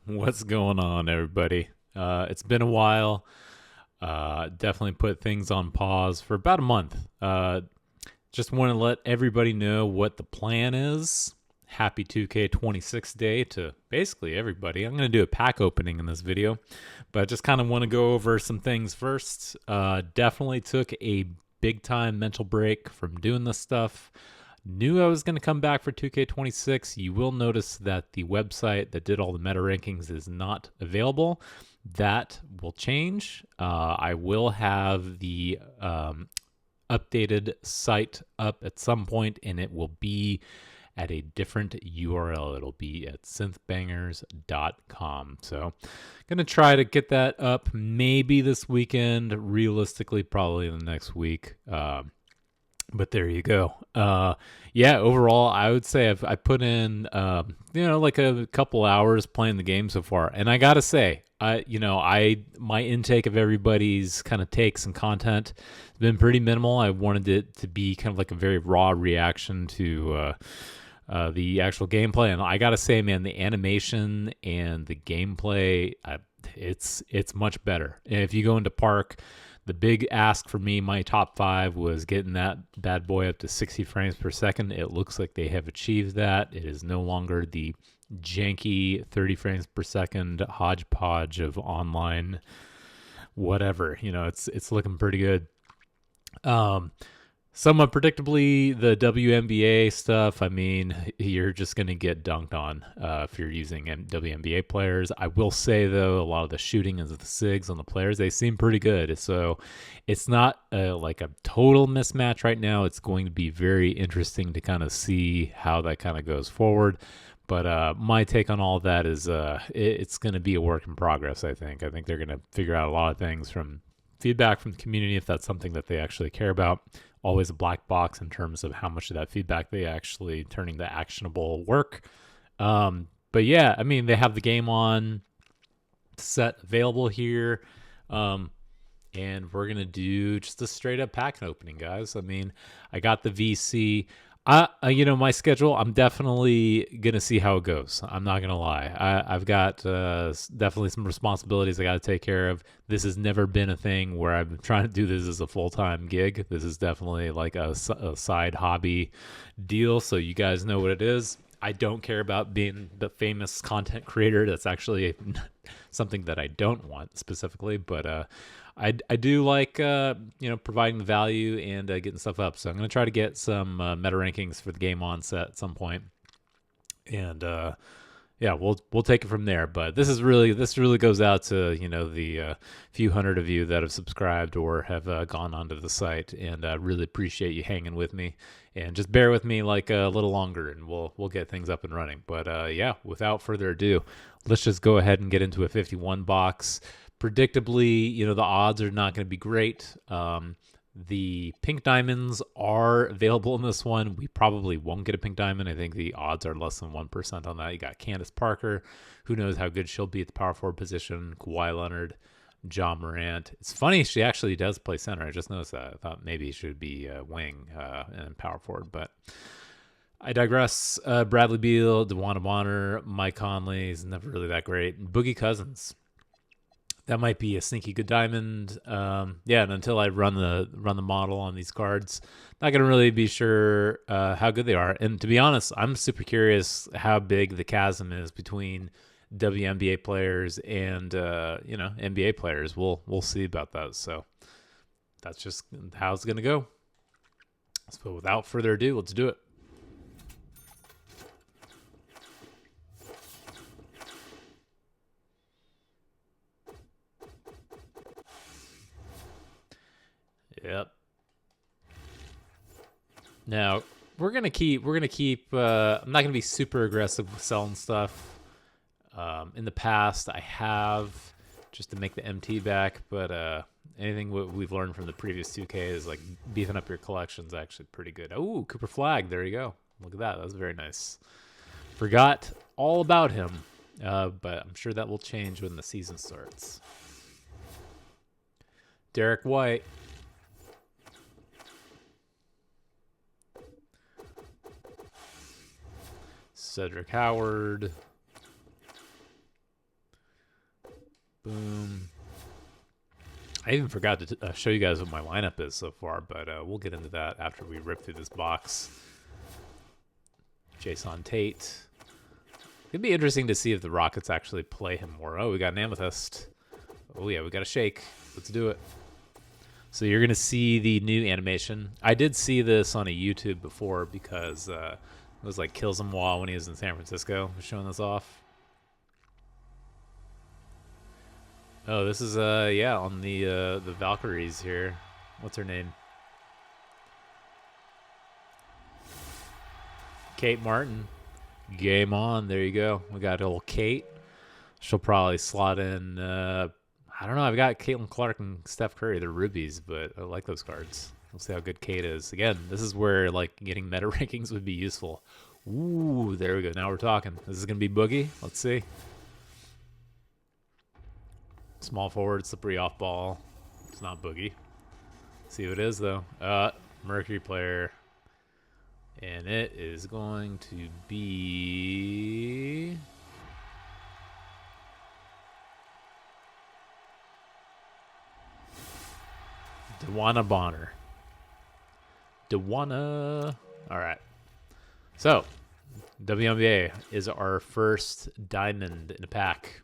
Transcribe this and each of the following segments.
What's going on, everybody? It's been a while. Definitely put things on pause for about a month. Just want to let everybody know what the plan is. Happy 2K26 day to basically everybody. I'm going to do a pack opening in this video, but I just kind of want to go over some things first. Definitely took a big time mental break from doing this stuff. Knew I was going to come back for 2K26. You will notice that the website that did all the meta rankings is not available. That will change. I will have the updated site up at some point, and it will be at a different URL. It'll be at synthbangers.com. So, going to try to get that up maybe this weekend. Realistically, probably in the next week. But there you go. Yeah, overall, I would say I put in, like a couple hours playing the game so far. And I got to say, my intake of everybody's kind of takes and content has been pretty minimal. I wanted it to be kind of like a very raw reaction to the actual gameplay. And I got to say, man, the animation and the gameplay, it's much better. And if you go into Park, the big ask for me, my top 5, was getting that bad boy up to 60 frames per second. It looks like they have achieved that. It is no longer the janky 30 frames per second hodgepodge of online whatever. It's looking pretty good. Somewhat predictably, the WNBA stuff, I mean, you're just going to get dunked on if you're using WNBA players. I will say, though, a lot of the shooting and the SIGs on the players, they seem pretty good. So it's not like a total mismatch right now. It's going to be very interesting to kind of see how that kind of goes forward. But my take on all of that is it's going to be a work in progress, I think. I think they're going to figure out a lot of things from feedback from the community, if that's something that they actually care about. Always a black box in terms of how much of that feedback they actually turning to actionable work. But yeah, I mean, they have the game on set available here. And we're going to do just a straight up pack opening, guys. I mean, I got the VC. My schedule, I'm definitely going to see how it goes. I'm not going to lie. I've got definitely some responsibilities I got to take care of. This has never been a thing where I've been trying to do this as a full-time gig. This is definitely like a side hobby deal, so you guys know what it is. I don't care about being the famous content creator. That's actually something that I don't want specifically, but I do like providing the value and getting stuff up. So I'm going to try to get some meta rankings for the game on set at some point, and we'll take it from there. But this really goes out to the few hundred of you that have subscribed or have gone onto the site, and really appreciate you hanging with me. And just bear with me like a little longer, and we'll get things up and running. But without further ado, let's just go ahead and get into a 51 box. Predictably, the odds are not going to be great. The pink diamonds are available in this one. We probably won't get a pink diamond. I think the odds are less than 1% on that. You got Candace Parker. Who knows how good she'll be at the power forward position. Kawhi Leonard, John Morant. It's funny, she actually does play center. I just noticed that. I thought maybe she should be wing and power forward, but I digress. Bradley Beal, DeWanna Bonner, Mike Conley is never really that great. Boogie Cousins. That might be a sneaky good diamond. And until I run the model on these cards, not gonna really be sure how good they are. And to be honest, I'm super curious how big the chasm is between WNBA players and NBA players. We'll see about that. So that's just how it's gonna go. So without further ado, let's do it. Yep. Now we're gonna keep. I'm not gonna be super aggressive with selling stuff. In the past, I have just to make the MT back, but anything we've learned from the previous 2K is like beefing up your collection is actually pretty good. Oh, Cooper Flag. There you go. Look at that. That's very nice. Forgot all about him, but I'm sure that will change when the season starts. Derek White. Cedric Howard. Boom. I even forgot to show you guys what my lineup is so far, but we'll get into that after we rip through this box. Jason Tate. It'd be interesting to see if the Rockets actually play him more. Oh, we got an Amethyst. Oh, yeah, we got a Shake. Let's do it. So you're going to see the new animation. I did see this on a YouTube before because it was like Kills Him Wall when he was in San Francisco. I was showing this off. Oh, this is, yeah, on the Valkyries here. What's her name? Kate Martin. Game on. There you go. We got old Kate. She'll probably slot in, I don't know. I've got Caitlin Clark and Steph Curry. They're rubies, but I like those cards. We'll see how good Kate is. Again, this is where, like, getting meta rankings would be useful. Ooh, there we go. Now we're talking. This is going to be Boogie. Let's see. Small forward, slippery off ball. It's not Boogie. See who it is, though. Mercury player. And it is going to be... Dewana Bonner. Dewana. All right. So, WNBA is our first diamond in a pack.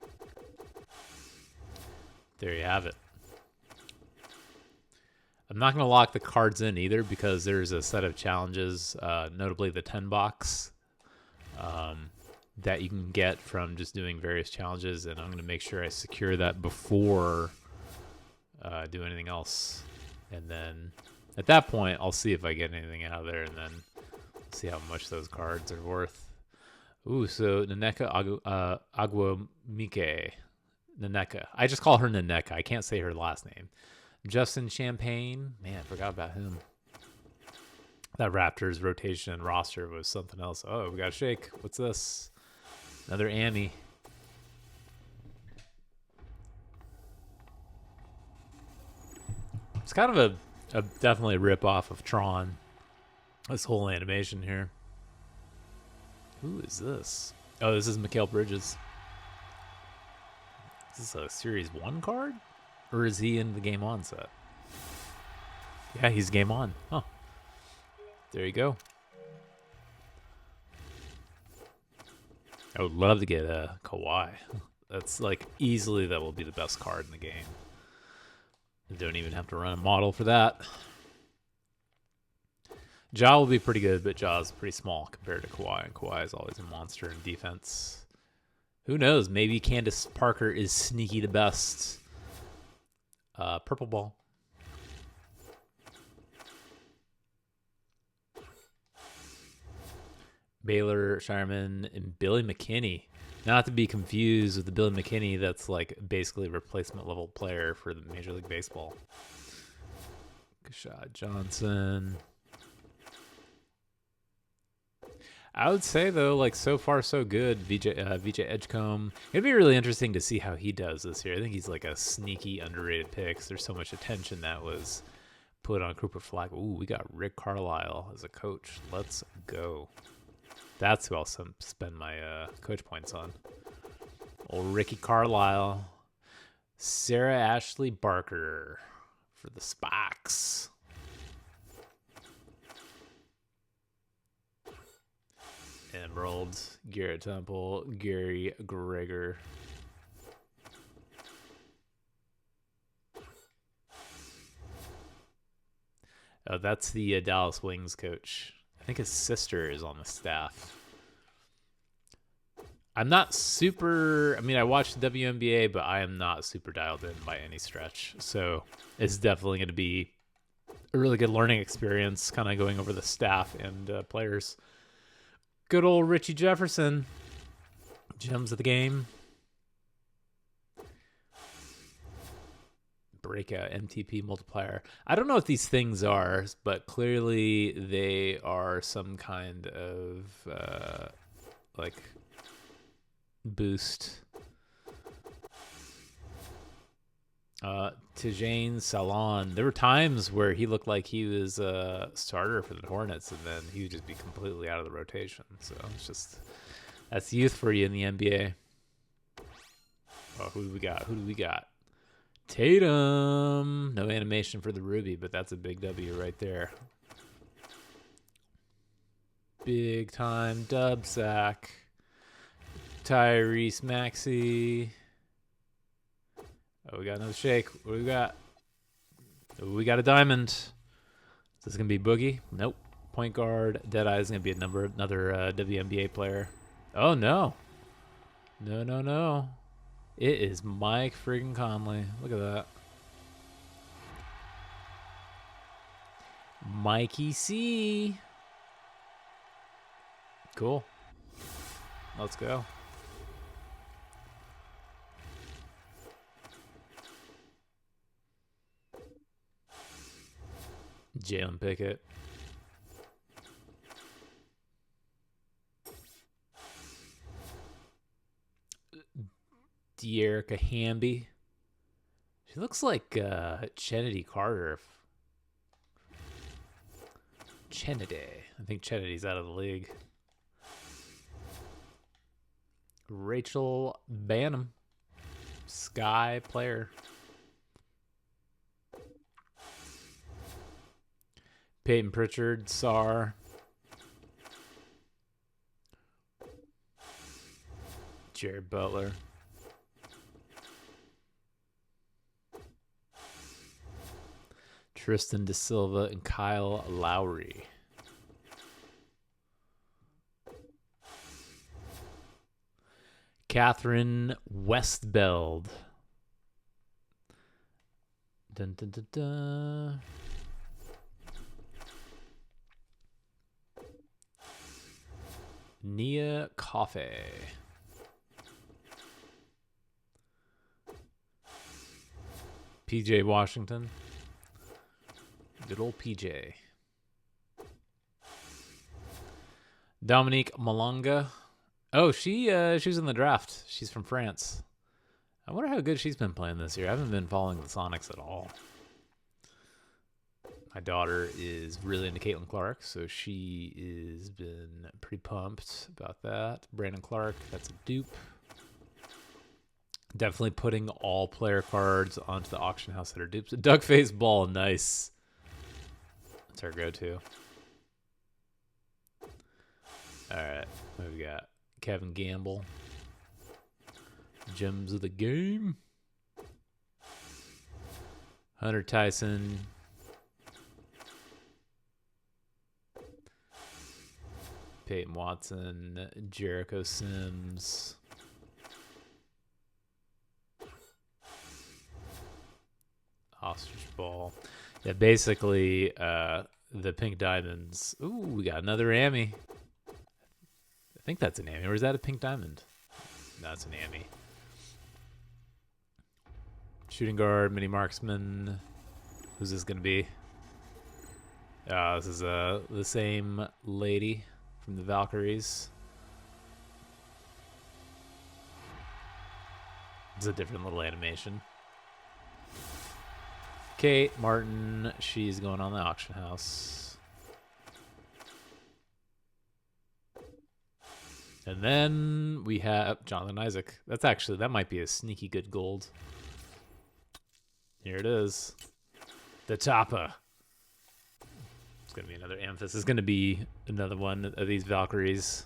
There you have it. I'm not going to lock the cards in either because there's a set of challenges, notably the 10 box, that you can get from just doing various challenges, and I'm going to make sure I secure that before do anything else. And then at that point, I'll see if I get anything out of there, and then see how much those cards are worth. Ooh, so Naneka Aguamike. Naneka. I just call her Naneka. I can't say her last name. Justin Champagne. Man, I forgot about him. That Raptors rotation and roster was something else. Oh, we got a Shake. What's this? Another Amy. It's kind of a definitely a rip-off of Tron. This whole animation here. Who is this? Oh, this is Mikal Bridges. Is this a Series 1 card? Or is he in the Game On set? Yeah, he's Game On. Huh. There you go. I would love to get a Kawhi. That's like easily that will be the best card in the game. You don't even have to run a model for that. Ja will be pretty good, but Ja's pretty small compared to Kawhi, and Kawhi is always a monster in defense. Who knows? Maybe Candace Parker is sneaky the best. Purple ball. Baylor, Shireman, and Billy McKinney. Not to be confused with the Billy McKinney that's like basically a replacement level player for the Major League Baseball. Kashad Johnson. I would say, though, like, so far so good. VJ Edgecombe. It'd be really interesting to see how he does this year. I think he's like a sneaky underrated pick. There's so much attention that was put on Cooper Flag. Ooh, we got Rick Carlisle as a coach. Let's go. That's who I'll spend my coach points on. Old Ricky Carlisle. Sarah Ashley Barker for the Sparks. Emerald, Garrett Temple, Gary Gregor. Oh, that's the Dallas Wings coach. I think his sister is on the staff. I'm not super... I mean, I watched the WNBA, but I am not super dialed in by any stretch. So it's definitely going to be a really good learning experience, kind of going over the staff and players. Good old Richie Jefferson. Gems of the game. Breakout MTP multiplier. I don't know what these things are, but clearly they are some kind of like boost. Tijane Salon. There were times where he looked like he was a starter for the Hornets, and then he would just be completely out of the rotation. So it's just, that's youth for you in the NBA. Who do we got? Who do we got? Tatum. No animation for the Ruby, but that's a big W right there. Big time dub sack. Tyrese Maxey. Oh, we got another shake. What do we got? Oh, we got a diamond. Is this going to be Boogie? Nope. Point guard. Deadeye is going to be another WNBA player. Oh, no. No, no, no. It is Mike friggin' Conley. Look at that. Mikey C. Cool. Let's go. Jalen Pickett. De'Erica Hamby. She looks like Chennedy Carter. Chennedy. I think Chennedy's out of the league. Rachel Banham. Sky player. Peyton Pritchard. Sar. Jared Butler. Tristan Da Silva and Kyle Lowry. Catherine Westbeld. Dun, dun, dun, dun. Nia Coffey. PJ Washington. Good old PJ. Dominique Malonga. Oh, she was in the draft. She's from France. I wonder how good she's been playing this year. I haven't been following the Sonics at all. My daughter is really into Caitlin Clark, so she has been pretty pumped about that. Brandon Clark, that's a dupe. Definitely putting all player cards onto the auction house that are dupes. Doug Face Ball, nice. That's our go-to. All right, what do we got? Kevin Gamble. Gems of the game. Hunter Tyson. Peyton Watson. Jericho Sims. Ostrich Ball. Yeah, basically, the pink diamonds. Ooh, we got another Ammy. I think that's an Ammy. Or is that a pink diamond? No, it's an Ammy. Shooting guard, mini marksman. Who's this going to be? This is the same lady from the Valkyries. It's a different little animation. Kate Martin, she's going on the auction house. And then we have Jonathan Isaac. That might be a sneaky good gold. Here it is. The Toppa. It's going to be another Amethyst. It's going to be another one of these Valkyries.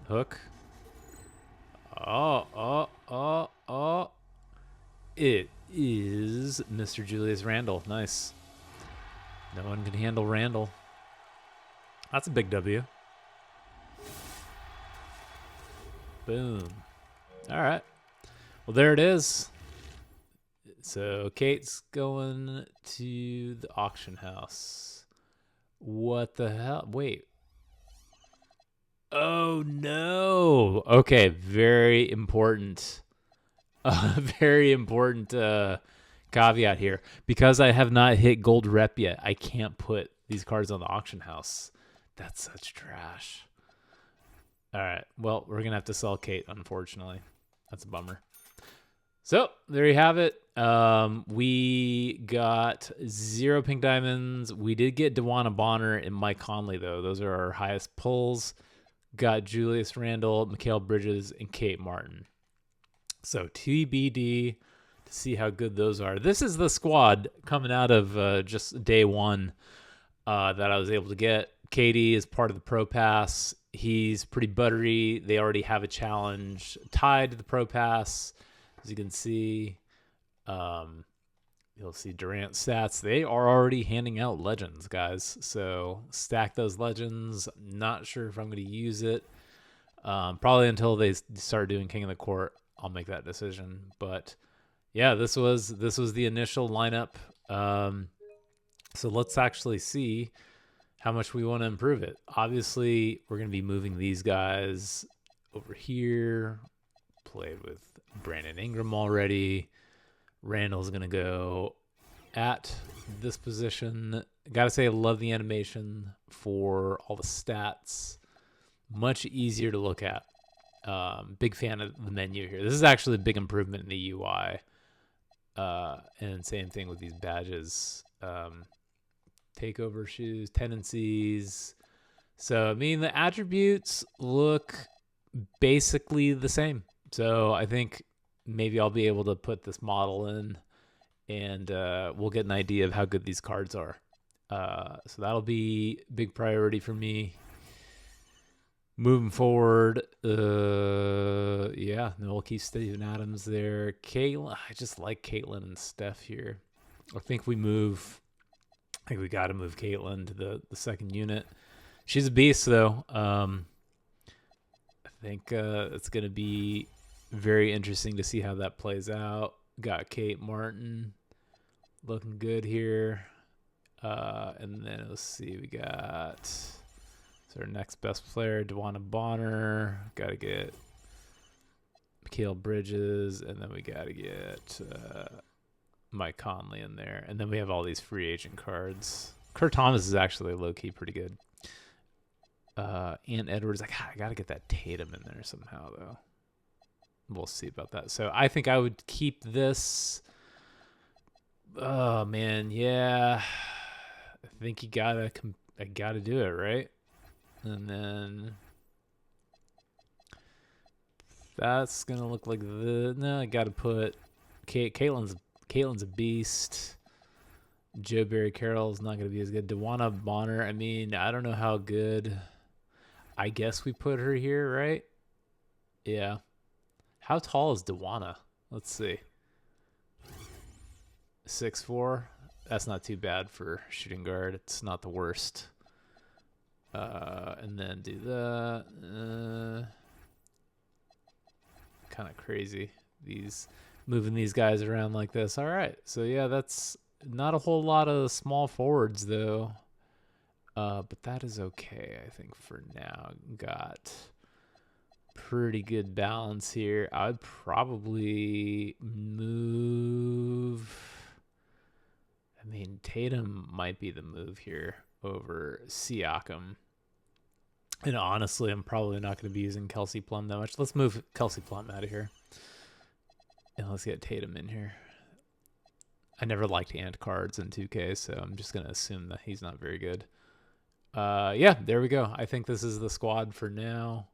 Hook. Oh. It is Mr. Julius Randle. Nice. No one can handle Randle. That's a big W. Boom. All right. Well, there it is. So Kate's going to the auction house. What the hell? Wait. Oh, no. Okay. Very important. Very important caveat here. Because I have not hit gold rep yet, I can't put these cards on the auction house. That's such trash. All right. Well, we're going to have to sell Kate, unfortunately. That's a bummer. So, there you have it. We got 0 pink diamonds. We did get DeWanna Bonner and Mike Conley, though. Those are our highest pulls. Got Julius Randle, Mikal Bridges, and Kate Martin. So TBD to see how good those are. This is the squad coming out of just day one that I was able to get. Katie is part of the Pro Pass. He's pretty buttery. They already have a challenge tied to the Pro Pass. As you can see, you'll see Durant stats. They are already handing out legends, guys. So stack those legends. Not sure if I'm going to use it. Probably until they start doing King of the Court, I'll make that decision. But yeah, this was the initial lineup. So let's actually see how much we want to improve it. Obviously, we're going to be moving these guys over here. Played with Brandon Ingram already. Randall's going to go at this position. Got to say, I love the animation for all the stats. Much easier to look at. Big fan of the menu here. This is actually a big improvement in the UI. And same thing with these badges. Takeover shoes, tendencies. So, I mean, the attributes look basically the same. So, I think maybe I'll be able to put this model in and we'll get an idea of how good these cards are. So, that'll be a big priority for me. Moving forward, yeah, we'll keep Steven Adams there. Caitlin, I just like Caitlin and Steph here. I think we got to move Caitlin to the second unit. She's a beast, though. I think it's going to be very interesting to see how that plays out. Got Kate Martin looking good here. And then let's see, we got our next best player, Dewana Bonner. Got to get Mikal Bridges, and then we got to get Mike Conley in there. And then we have all these free agent cards. Kurt Thomas is actually low-key pretty good. And Edwards, I got to get that Tatum in there somehow, though. We'll see about that. So I think I would keep this. Oh, man, yeah. I think you got to do it, right? And then that's going to look like no, I got to put Caitlin's a beast. Joe Barry Carroll's not going to be as good. Dewana Bonner, I mean, I don't know how good. I guess we put her here, right? Yeah. How tall is Dewana? Let's see. 6'4". That's not too bad for shooting guard. It's not the worst. And then do that. Kind of crazy. Moving these guys around like this. All right. So yeah, that's not a whole lot of small forwards though. But that is okay, I think, for now. Got pretty good balance here. I'd probably move. I mean, Tatum might be the move here over Siakam. And honestly, I'm probably not going to be using Kelsey Plum that much. Let's move Kelsey Plum out of here. And let's get Tatum in here. I never liked Ant cards in 2K, so I'm just going to assume that he's not very good. Yeah, there we go. I think this is the squad for now.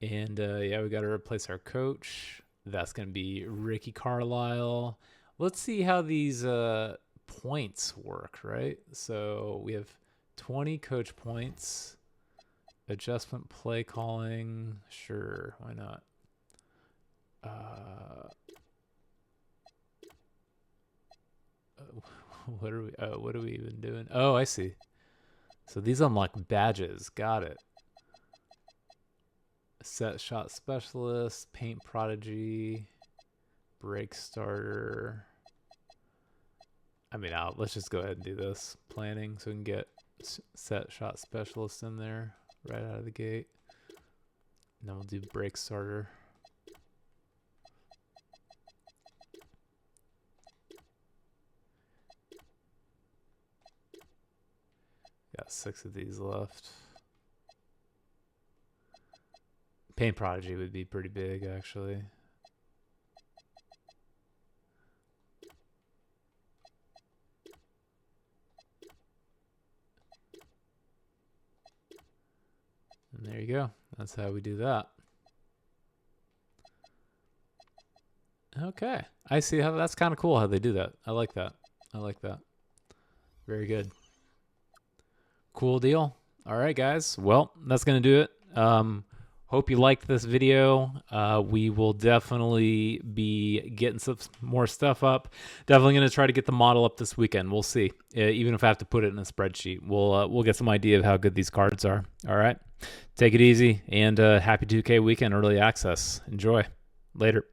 And yeah, we got to replace our coach. That's going to be Ricky Carlisle. Let's see how these points work, right? So we have 20 coach points. Adjustment play calling. Sure, why not? What are we even doing? Oh, I see. So these unlock badges. Got it. Set shot specialist, paint prodigy, break starter. I mean, let's just go ahead and do this planning so we can get set shot specialist in there right out of the gate. And then we'll do break starter. Got 6 of these left. Paint prodigy would be pretty big, actually. And there you go. That's how we do that. Okay. I see how that's kind of cool how they do that. I like that. I like that. Very good. Cool deal. All right, guys. Well, that's going to do it. Hope you liked this video. We will definitely be getting some more stuff up. Definitely going to try to get the model up this weekend. We'll see. Even if I have to put it in a spreadsheet, we'll get some idea of how good these cards are. All right. Take it easy, and happy 2K weekend early access. Enjoy. Later.